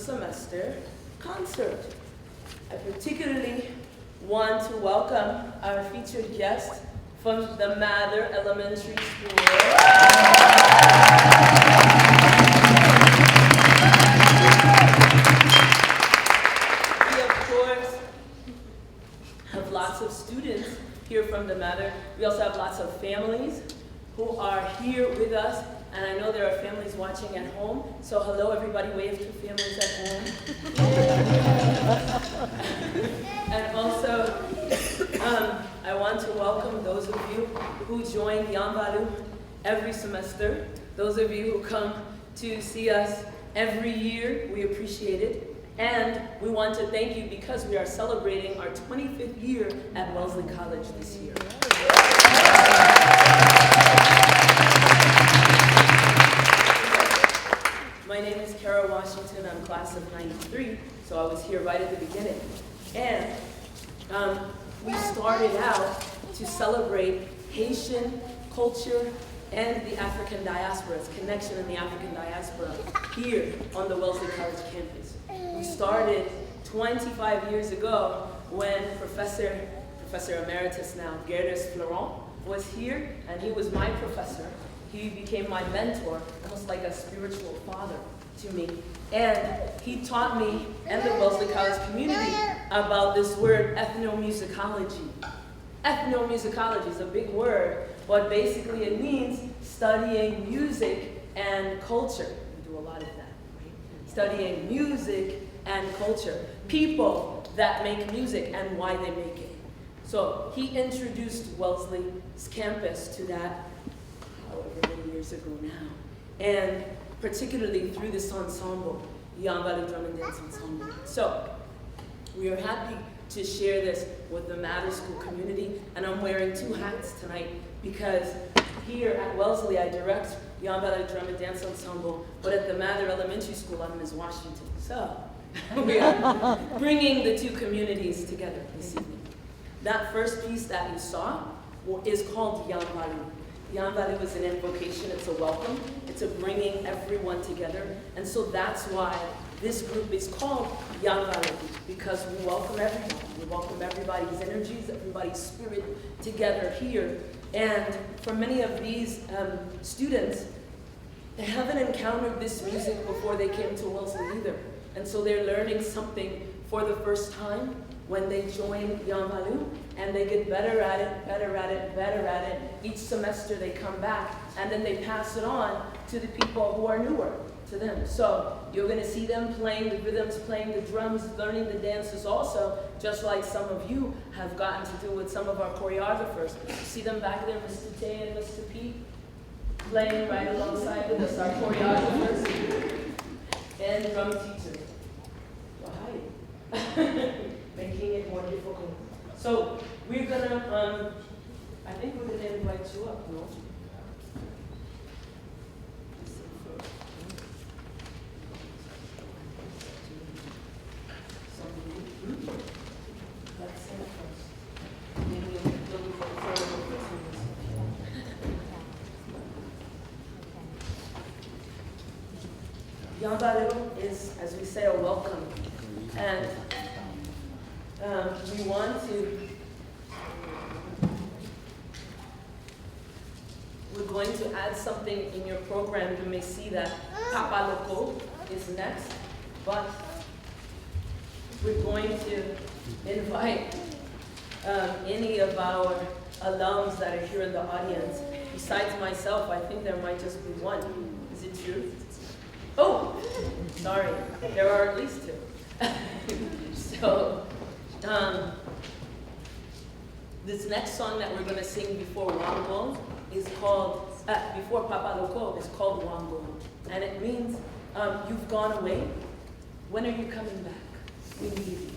semester concert. I particularly want to welcome our featured guest from the Mather Elementary School. We, of course, have lots of students here from the Mather. We also have lots of families who are here with us, and I know there are families watching at home. So hello, everybody, wave to families at home. And also, I want to welcome those of you who join Yanvalou every semester. Those of you who come to see us every year, we appreciate it. And we want to thank you because we are celebrating our 25th year at Wellesley College this year. My name is Kara Washington. I'm class of 93, so I was here right at the beginning. And we started out to celebrate Haitian culture and the African diaspora's connection in the African diaspora here on the Wellesley College campus. We started 25 years ago when Professor Emeritus now, Gerdes Florent, was here, and he was my professor. He became my mentor, almost like a spiritual father to me. And he taught me and the Wellesley College community about this word, ethnomusicology. Ethnomusicology is a big word, but basically it means studying music and culture. We do a lot of that, right? Studying music and culture. People that make music and why they make it. So he introduced Wellesley's campus to that however many years ago now. And particularly through this ensemble, Yanvalou Drum and Dance Ensemble. So we are happy to share this with the Mather School community, and I'm wearing two hats tonight because here at Wellesley I direct Yanvalou Drum and Dance Ensemble, but at the Mather Elementary School I'm Ms. Washington. So we are bringing the two communities together this evening. That first piece that you saw is called Yanvalou. Yanvalou is an invocation, it's a welcome, it's a bringing everyone together, and so that's why this group is called Yanvalou, because we welcome everyone. We welcome everybody's energies, everybody's spirit together here. And for many of these students, they haven't encountered this music before they came to Wellesley either. And so they're learning something for the first time when they join Yanvalou, and they get better at it, better at it, better at it. Each semester they come back, and then they pass it on to the people who are newer to them. So you're going to see them playing the rhythms, playing the drums, learning the dances also, just like some of you have gotten to do with some of our choreographers. You see them back there, Mr. Tay and Mr. Pete, playing right alongside with us, our choreographers and drum teachers. Well, hi. Making it more difficult. So we're gonna, I think we're gonna invite you up, no? Yanvalou is, as we say, a welcome. And we want to, we're going to add something in your program. You may see that Papa Loco is next, but we're going to invite any of our alums that are here in the audience. Besides myself, I think there might just be one. Is it true? Oh, sorry, there are at least two. So, this next song that we're going to sing before Wambo is called, before Papa Loco, is called Wambo. And it means, you've gone away. When are you coming back? We need you.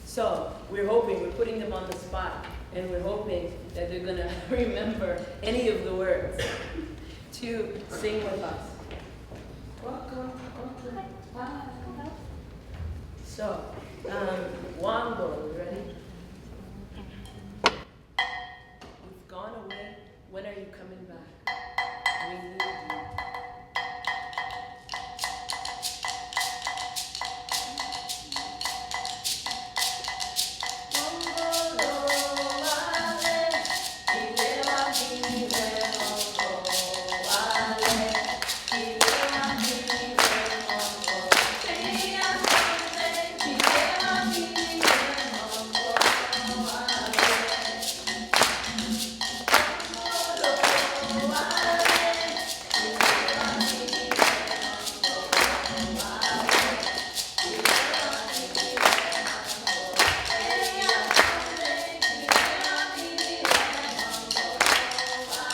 So, we're hoping, we're putting them on the spot, and we're hoping that they're going to remember any of the words to sing with us. So, Wambo, you ready? You've gone away. When are you coming back? We need you.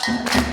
Yeah.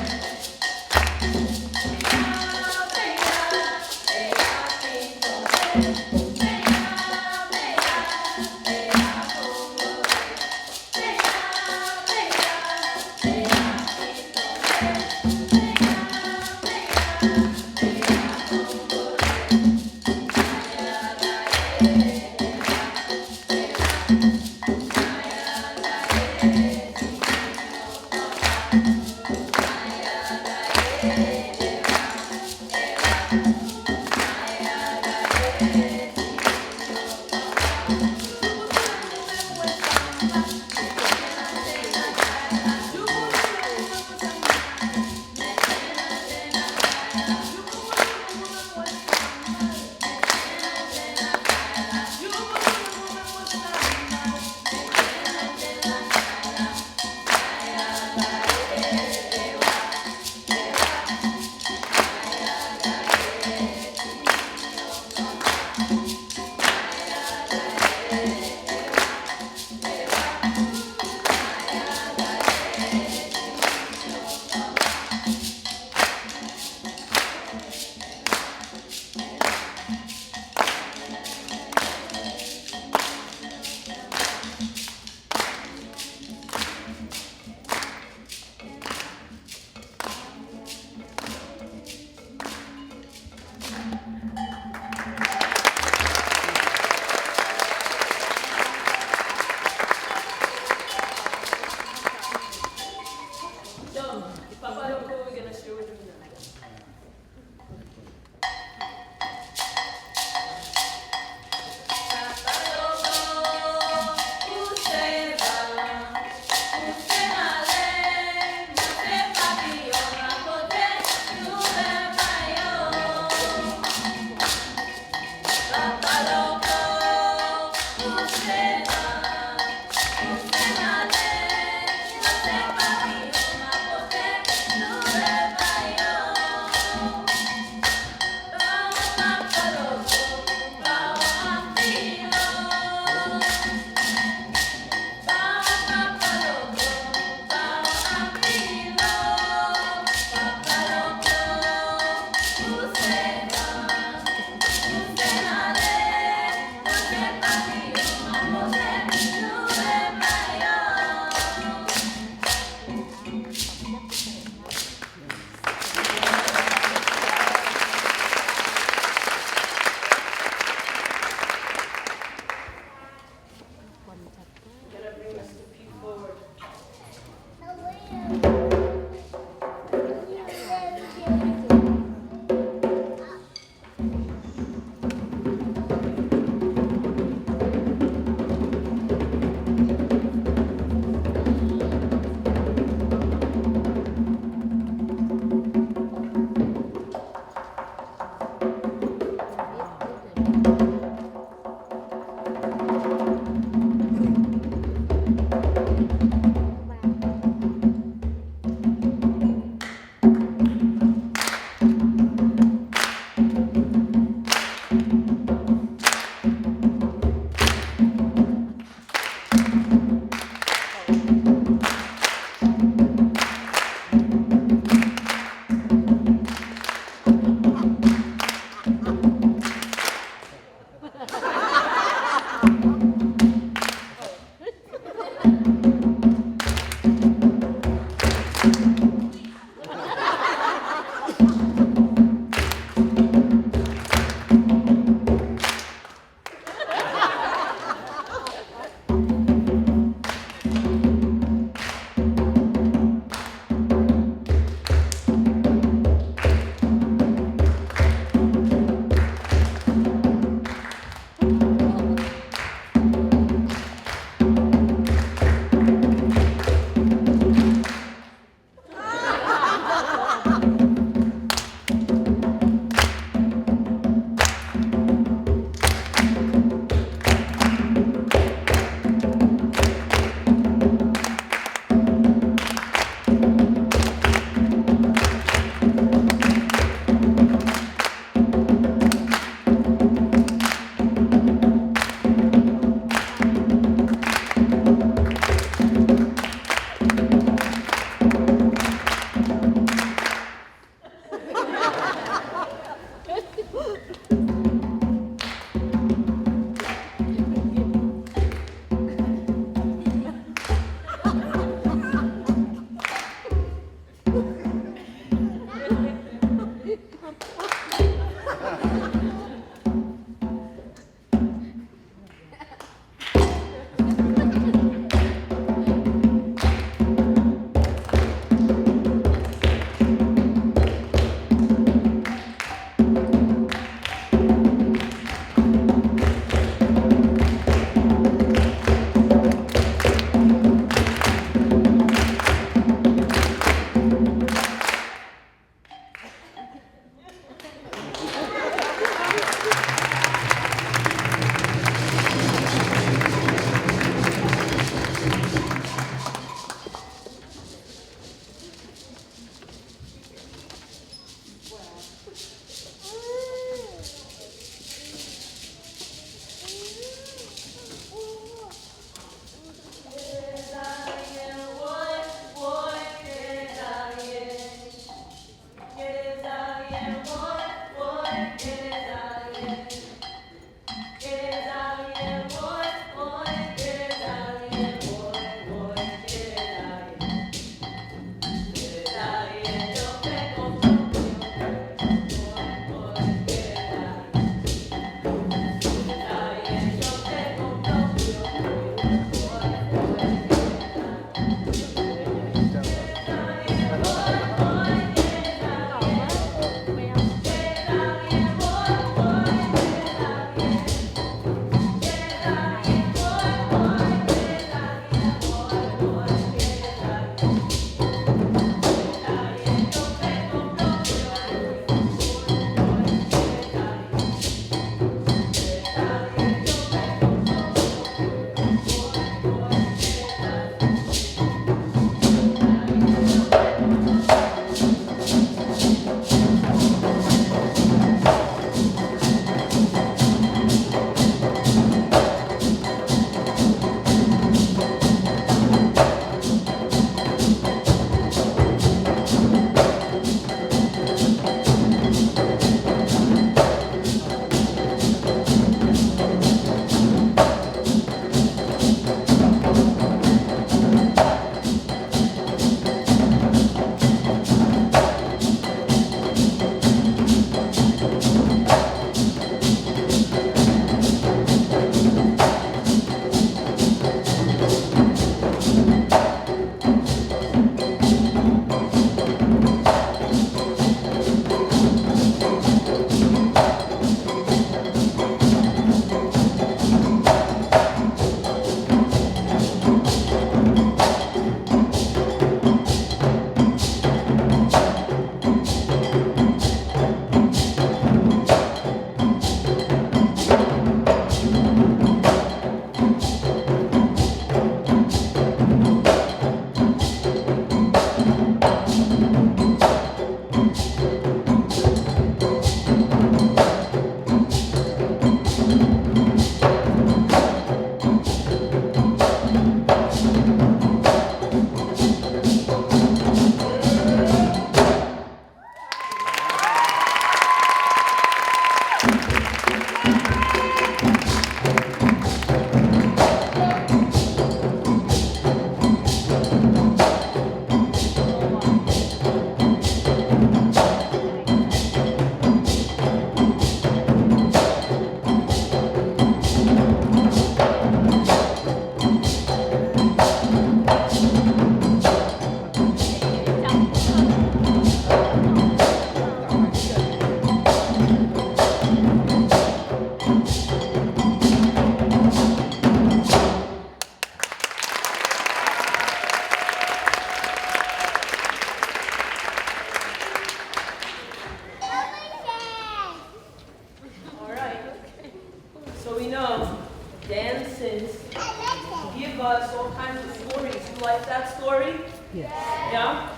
Yes. Yeah?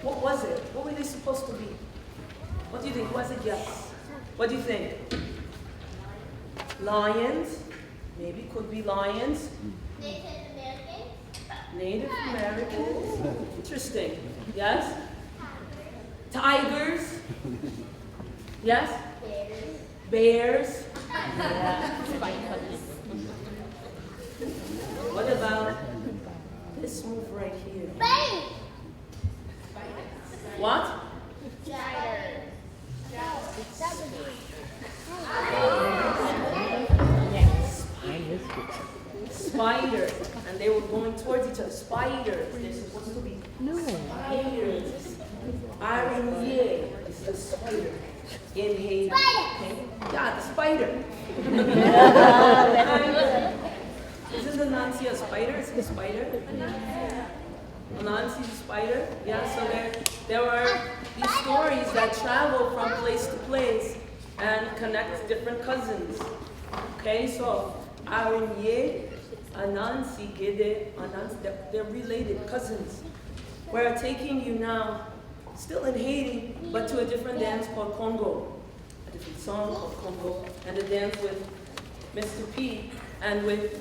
What was it? What were they supposed to be? What do you think? Was it yes? What do you think? Lions? Maybe could be lions. Native Americans. Native Americans. Interesting. Yes? Tigers? Yes? Bears? Yeah. What about this move right here? Bang! What? Spiders. And they were going towards each other. Spiders. They're supposed to be spiders. Araignée is the spider in Haiti. Okay? Yeah, the spider. Isn't the Nancy a spider? Is it a spider? Nancy's a spider. Yeah, so there were these stories that travel from place to place and connect different cousins. Okay, so Araignée, Anansi, Gede, Anansi, they're related cousins. We're taking you now, still in Haiti, but to a different dance called Congo. A different song called Congo, and a dance with Mr. P and with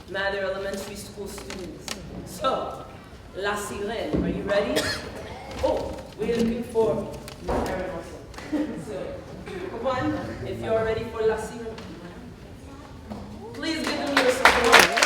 Mather Elementary School students. So, La Sirène, are you ready? Oh, we're looking for Aaron also. So, come on, if you're ready for La Sirène. Please give them your support.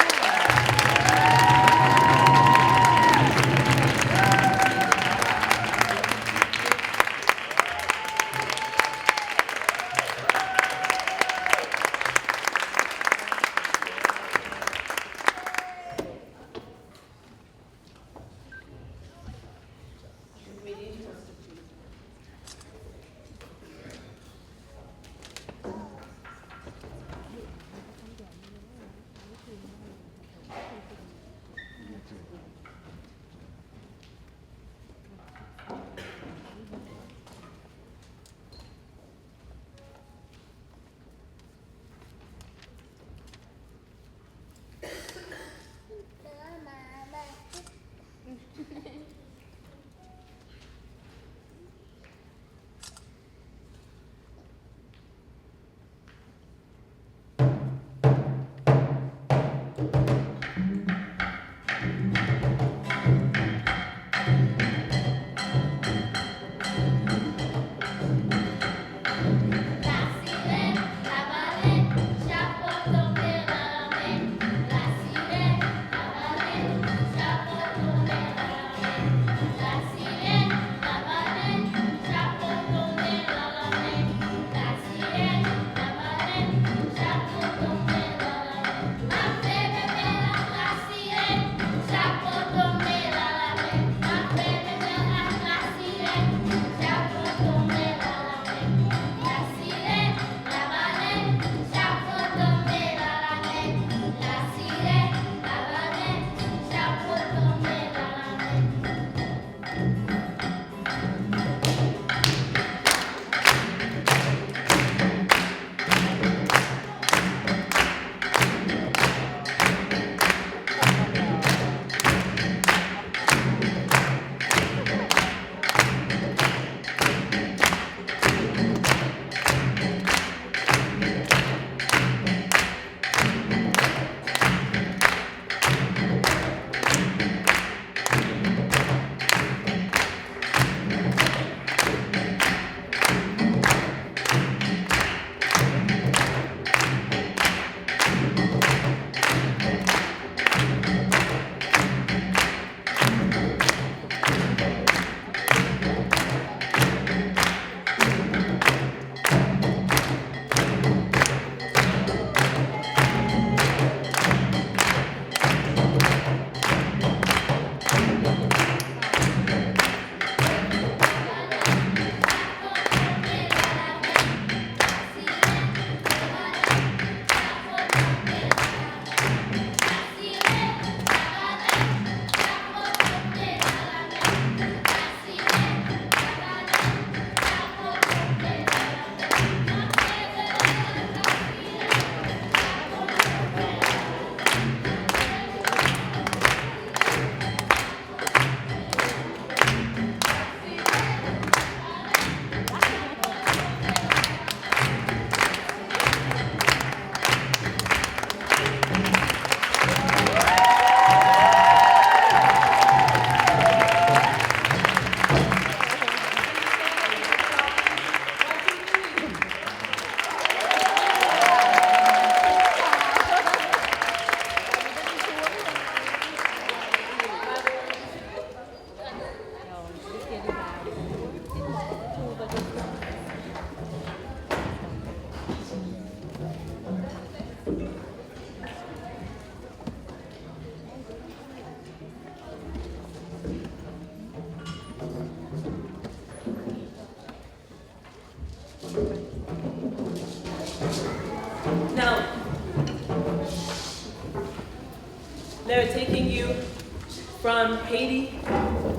from Haiti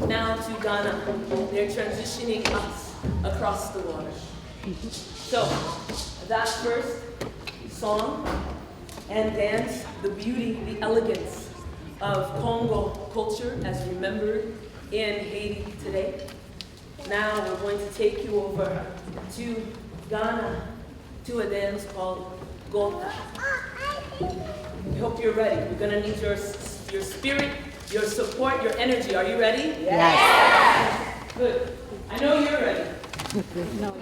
now to Ghana. They're transitioning us across the water. So that first song and dance, the beauty, the elegance of Congo culture as remembered in Haiti today. Now we're going to take you over to Ghana to a dance called Gota. I hope you're ready. We're going to need your spirit, your support, your energy. Are you ready? Yes. Good. I know you're ready. No.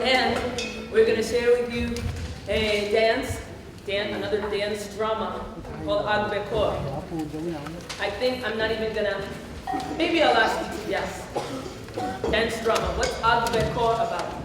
And we're going to share with you a another dance drama called Agbekor. I think I'm not even going to, maybe I'll ask you to guess. Dance drama. What's Agbekor about?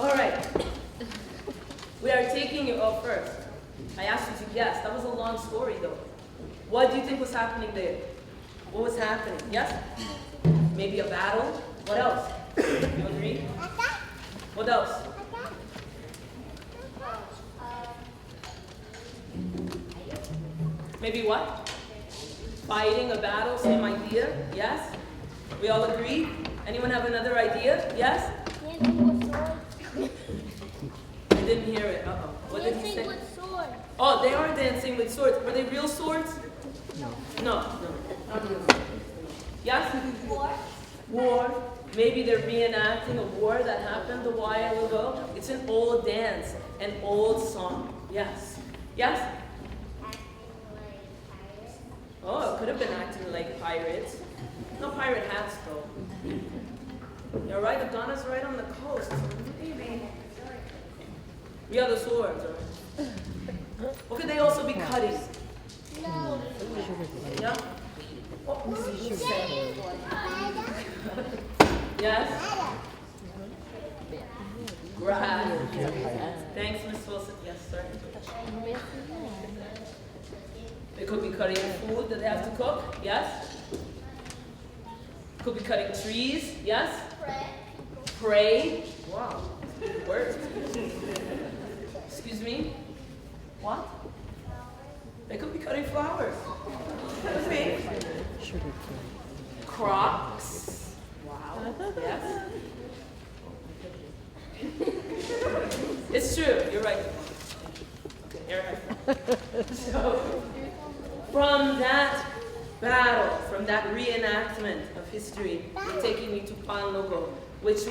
All right. We are taking you up first. I asked you to guess. That was a long story, though. What do you think was happening there? What was happening? Yes? Maybe a battle? What else? You agree? What else? Maybe what? Fighting, a battle, same idea? Yes? We all agree? Anyone have another idea? Yes? I didn't hear it. Uh-oh. What did he say? With swords. Oh, they are dancing with swords. Were they real swords? No. Yes? War. Maybe they're reenacting a war that happened a while ago. It's an old dance, an old song. Yes. Yes? Oh, it could have been acting like pirates. No pirate hats, though. You're right, Ghana's right on the coast. Maybe. We are the swords, right? Or could they also be cutting? No. Yeah? What did you say? Yes? Right. Thanks, Miss Wilson. Yes, sir. They could be cutting food that they have to cook. Yes? Could be cutting trees. Yes? Pray. Wow. Good words. Excuse me? What? They could be cutting flowers. Could be. Crocs. Wow. Yes. It's true. You're right. Okay, you're right. So, from that battle, from that reenactment of history, we're taking you to Panlogo, which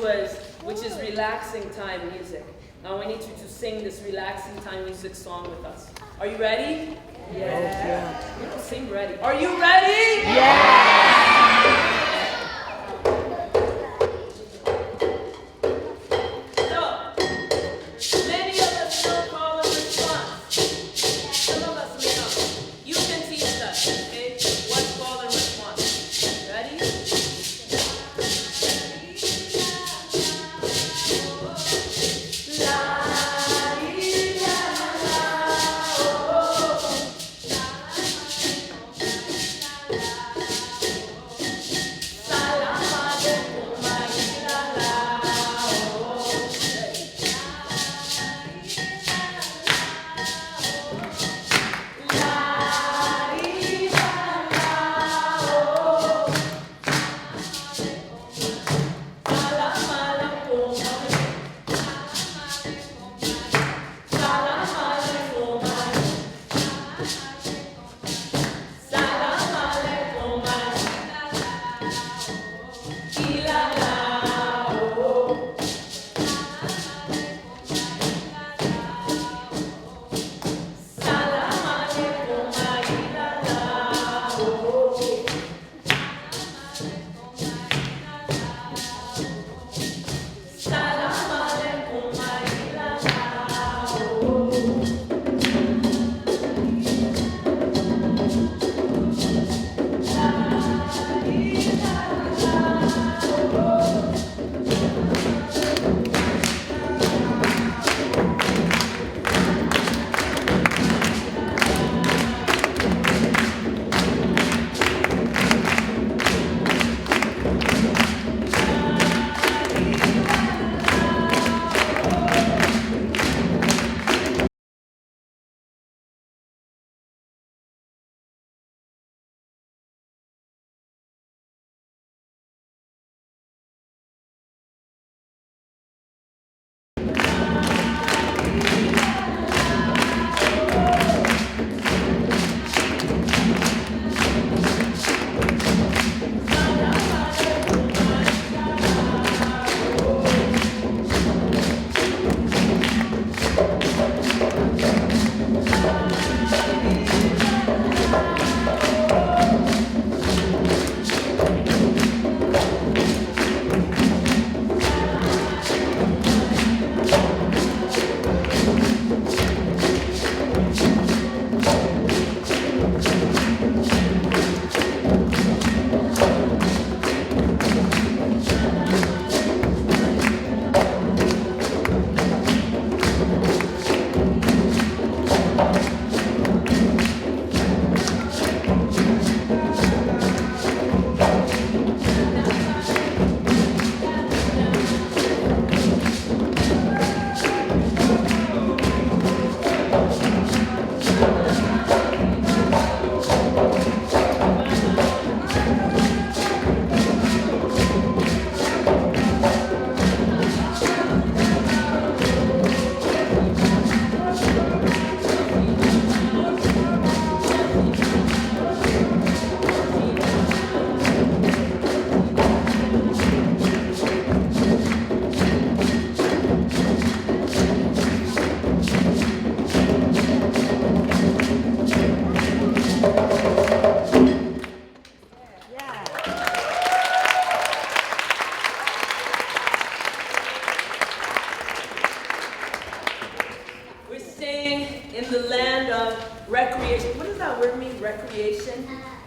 is relaxing time music. Now I need you to sing this relaxing time music song with us. Are you ready? Yeah. You don't seem ready. Are you ready? Yeah. So, many of us know call and response. Some of us may not. You can teach us, okay? What's call and response? Ready?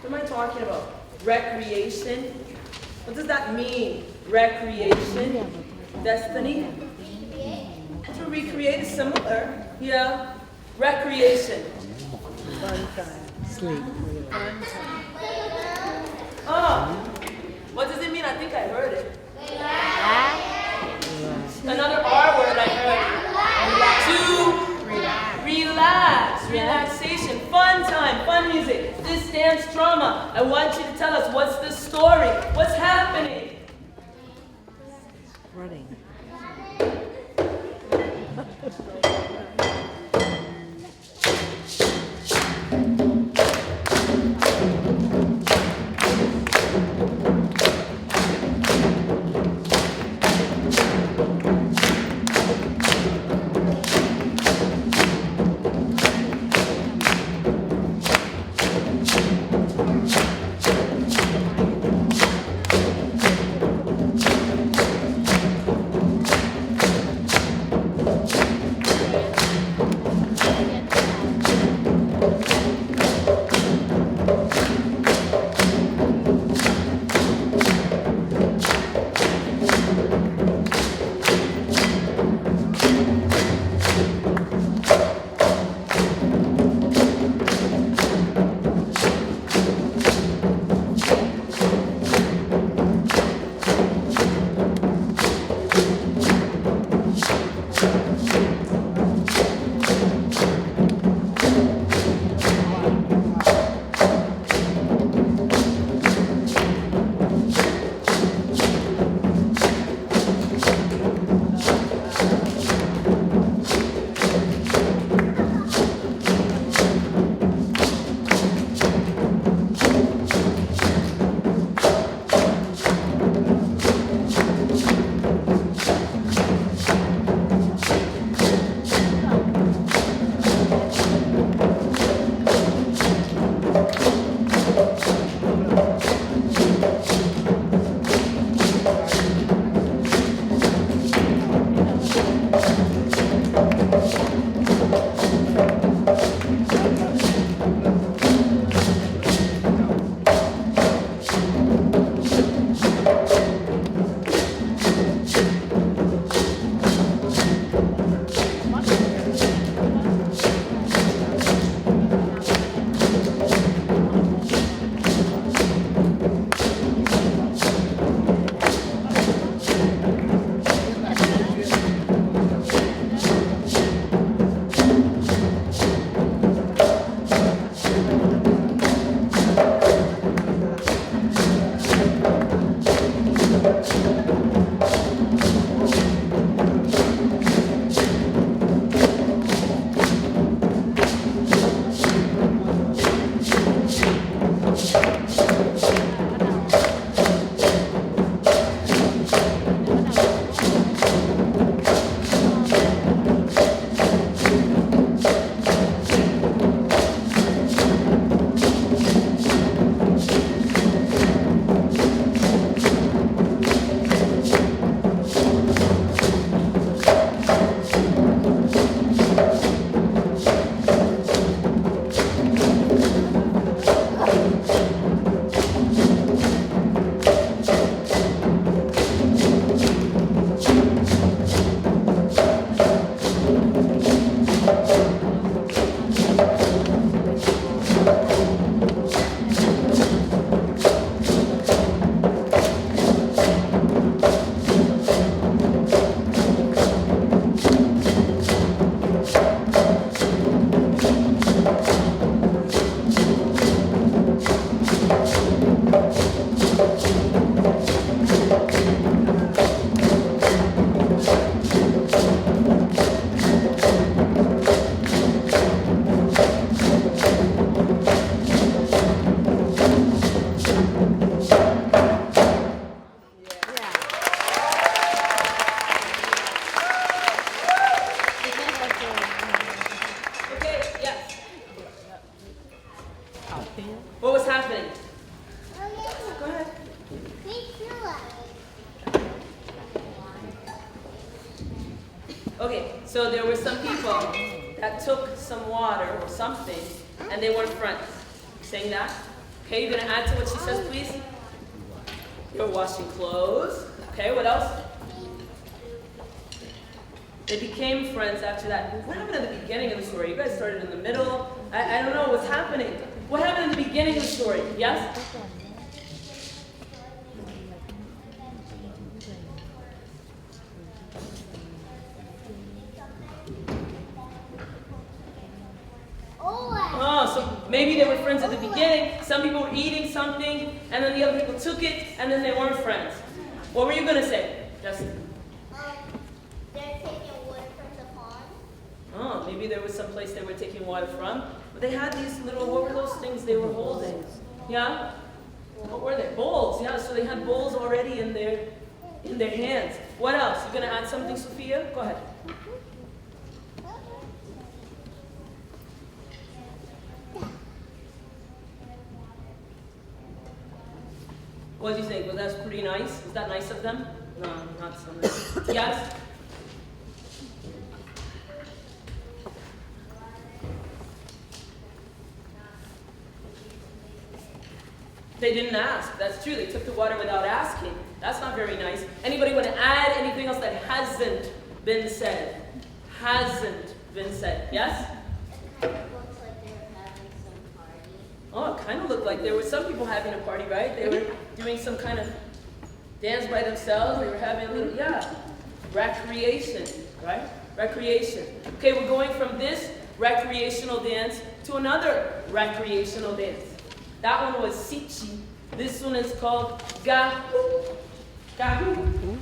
What am I talking about? Recreation. What does that mean? Recreation. Destiny? To recreate is similar. Yeah. Recreation. Fun time. Sleep. Fun time. Oh. What does it mean? I think I heard it. Another R word I heard. To relax. Relaxation. Fun time. Fun music. This dance drama. I want you to tell us what's the story. What's happening? Running. What was happening? Go ahead. Okay, so there were some people that took some water or something, and they weren't friends. You saying that? Okay, you're gonna add to what she says, please? You're washing clothes. Okay, what else? They became friends after that. What happened at the beginning of the story? You guys started in the middle. I don't know what's happening. What happened at the beginning of the story? Yes? Oh, so maybe they were friends at the beginning. Some people were eating something, and then the other people took it, and then they weren't friends. What were you going to say, Justin? They're taking wood from the pond. Oh, maybe there was some place they were taking water from. But they had these little, what were those things they were holding? Yeah? What were they? Bowls, yeah. So they had bowls already in their hands. What else? You going to add something, Sophia? Go ahead. What do you think? Was that pretty nice? Was that nice of them? No, not so nice. Yes? They didn't ask. That's true. They took the water without asking. That's not very nice. Anybody want to add anything else that hasn't been said? Hasn't been said. Yes? It kind of looks like they were having some party. Oh, it kind of looked like there were some people having a party, right? They were doing some kind of dance by themselves. They were having a little, recreation, right? Recreation. Okay, we're going from this recreational dance to another recreational dance. That one was Sichi. This one is called Gahu. Gahu.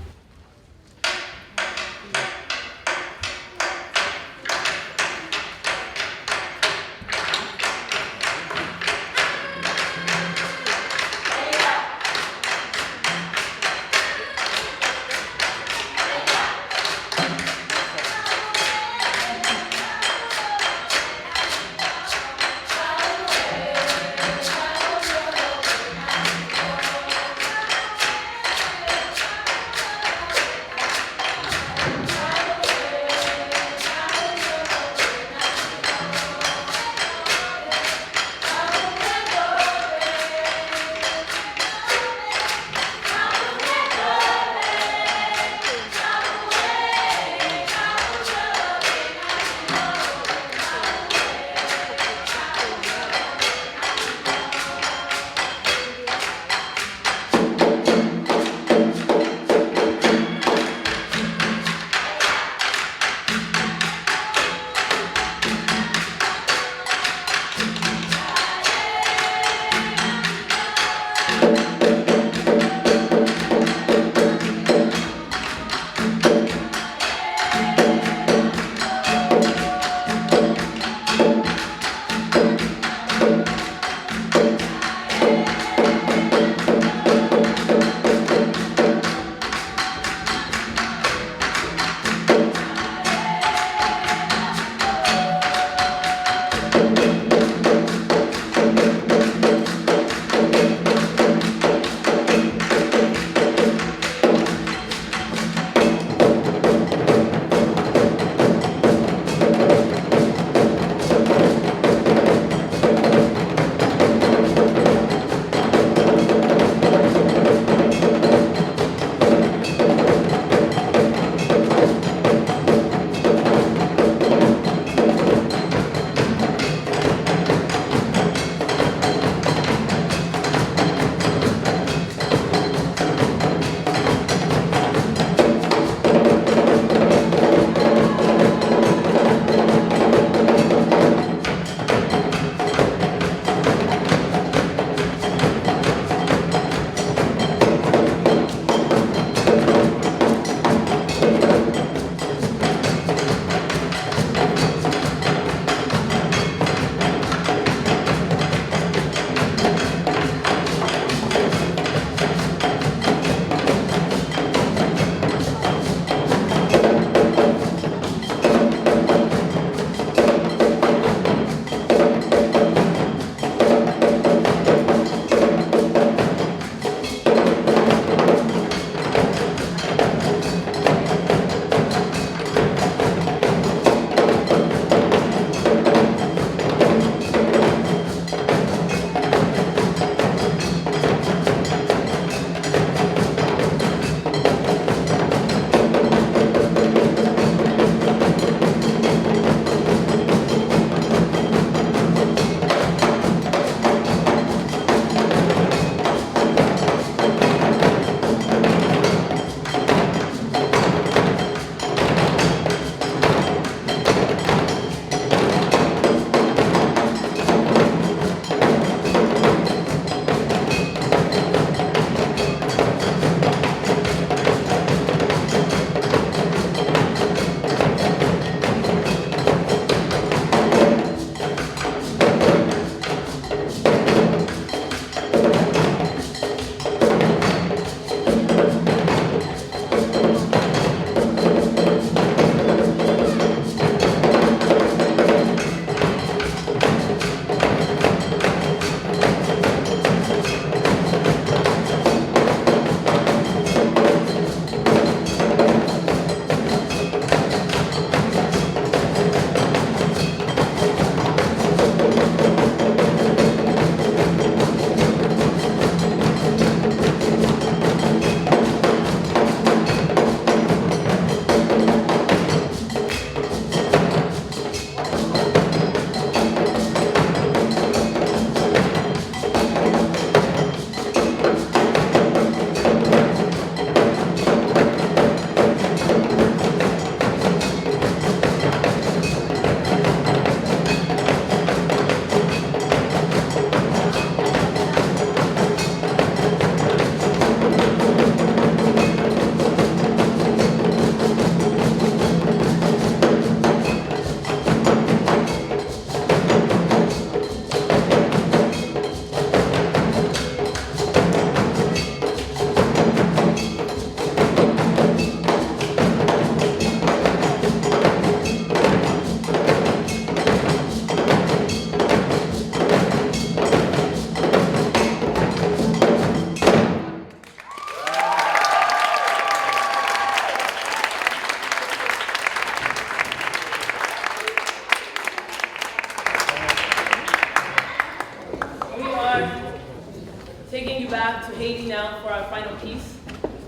taking you back to Haiti now for our final piece,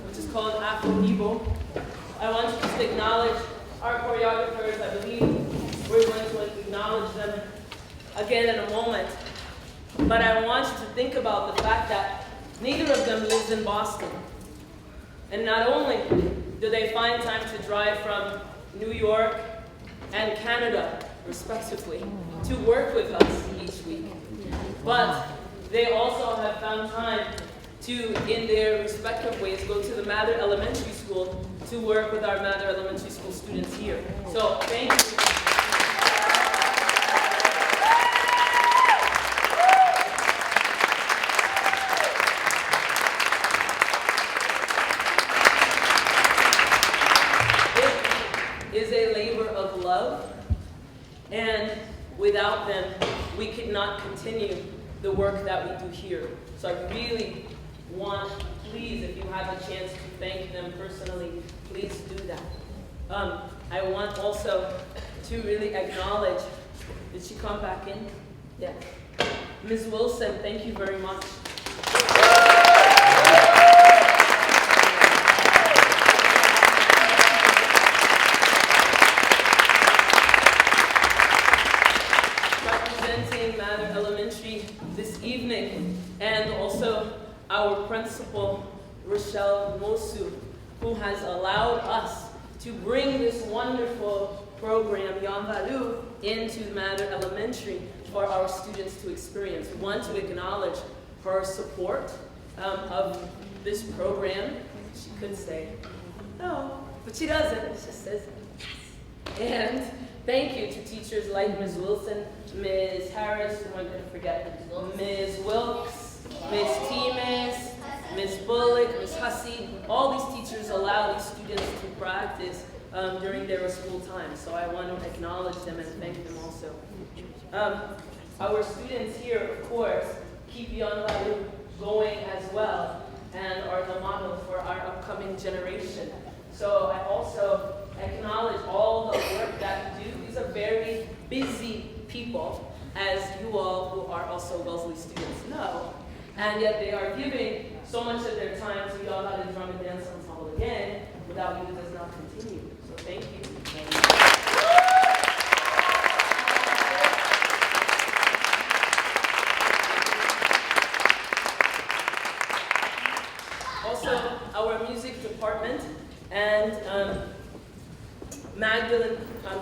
which is called Afro-Ibo. I want you to acknowledge our choreographers. I believe we're going to acknowledge them again in a moment. But I want you to think about the fact that neither of them lives in Boston. And not only do they find time to drive from New York and Canada, respectively, to work with us each week, but they also have found time to, in their respective ways, go to the Mather Elementary School to work with our Mather Elementary School students here. So thank you. Is a labor of love, and without them, we could not continue the work that we do here. So I really want, please, if you have a chance to thank them personally, please do that. I want also to really acknowledge, did she come back in? Yeah. Ms. Wilson, thank you very much. This evening, and also our principal, Rochelle Mosu, who has allowed us to bring this wonderful program, Yanvalou, into Mather Elementary for our students to experience. We want to acknowledge her support of this program. She could say no, but she doesn't. She just says yes. And thank you to teachers like Ms. Wilson, Ms. Harris, who I'm going to forget, Ms. Wilkes, Ms. Times, Ms. Bullock, Ms. Hussey. All these teachers allow these students to practice during their school time. So I want to acknowledge them and thank them also. Our students here, of course, keep Yanvalou going as well and are the model for our upcoming generation. So I also acknowledge all the work that you do. These are very busy people, as you all who are also Wellesley students know. And yet they are giving so much of their time to Yanvalou Drum and Dance Ensemble again. Without you, it does not continue. So thank you. Also, our music department and Magdalene,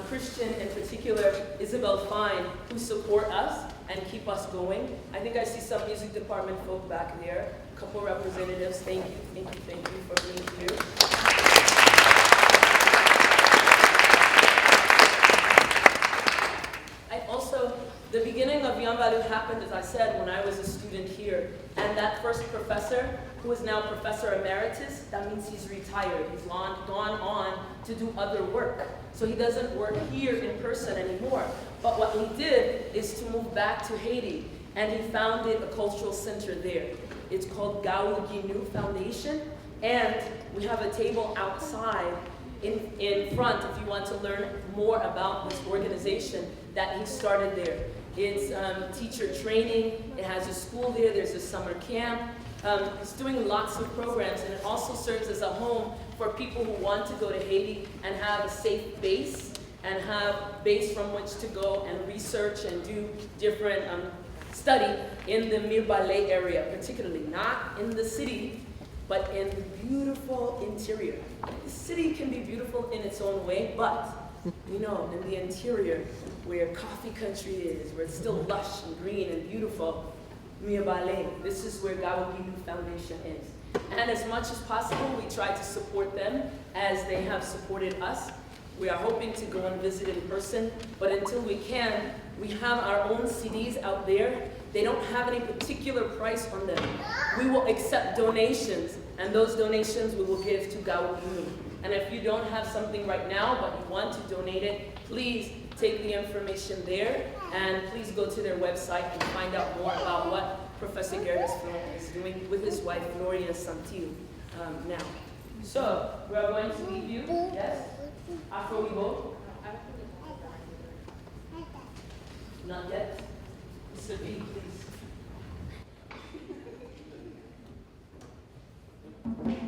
Christian in particular, Isabel Fine, who support us and keep us going. I think I see some music department folk back there, a couple representatives. Thank you, thank you, thank you for being here. The beginning of Yanvalou happened, as I said, when I was a student here. And that first professor, who is now Professor Emeritus, that means he's retired. He's gone on to do other work. So he doesn't work here in person anymore. But what he did is to move back to Haiti, and he founded a cultural center there. It's called Gaou Guinou Foundation, and we have a table outside in front if you want to learn more about this organization that he started there. It's teacher training, it has a school there, there's a summer camp. It's doing lots of programs, and it also serves as a home for people who want to go to Haiti and have a safe base, and have base from which to go and research and do different study in the Mirbalais area, particularly not in the city, but in the beautiful interior. The city can be beautiful in its own way, but you know, in the interior, where coffee country is, where it's still lush and green and beautiful, Mirbalais, this is where Gaou Guinou Foundation is. And as much as possible, we try to support them as they have supported us. We are hoping to go and visit in person, but until we can, we have our own CDs out there. They don't have any particular price on them. We will accept donations, and those donations we will give to Gaou Guinou. And if you don't have something right now, but you want to donate it, please take the information there, and please go to their website and find out more about what Professor Gerdes is doing with his wife, Noria Santil, now. So, we are going to leave you, yes? Afro-Ibo? Not yet? Mr. B, please. Wow.